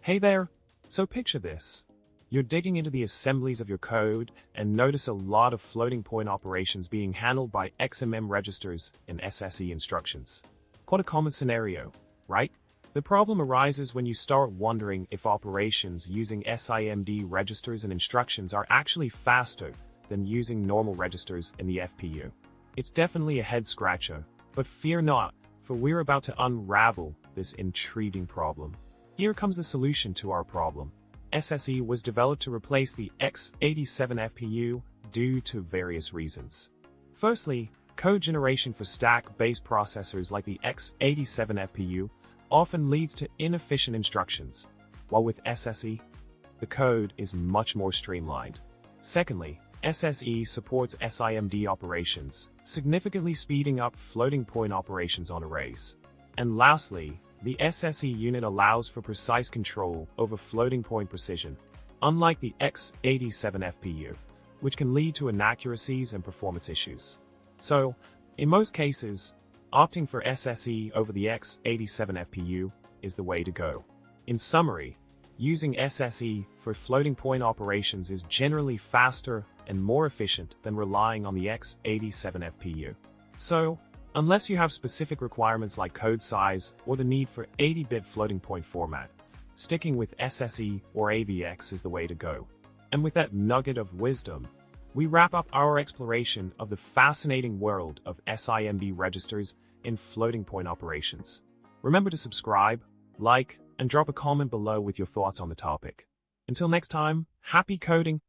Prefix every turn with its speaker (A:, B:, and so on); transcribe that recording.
A: Hey there! So picture this. You're digging into the assemblies of your code and notice a lot of floating point operations being handled by XMM registers and SSE instructions. Quite a common scenario, right? The problem arises when you start wondering if operations using SIMD registers and instructions are actually faster than using normal registers in the FPU. It's definitely a head-scratcher, but fear not, for we're about to unravel this intriguing problem. Here comes the solution to our problem. SSE was developed to replace the x87 FPU due to various reasons. Firstly, code generation for stack-based processors like the x87 FPU often leads to inefficient instructions, while with SSE, the code is much more streamlined. Secondly, SSE supports SIMD operations, significantly speeding up floating point operations on arrays. And lastly, the SSE unit allows for precise control over floating point precision, unlike the x87 FPU, which can lead to inaccuracies and performance issues. So, in most cases, opting for SSE over the x87 FPU is the way to go. In summary, using SSE for floating point operations is generally faster and more efficient than relying on the x87 FPU. So, unless you have specific requirements like code size or the need for 80-bit floating point format, sticking with SSE or AVX is the way to go. And with that nugget of wisdom, we wrap up our exploration of the fascinating world of SIMD registers in floating point operations. Remember to subscribe, like, and drop a comment below with your thoughts on the topic. Until next time, happy coding!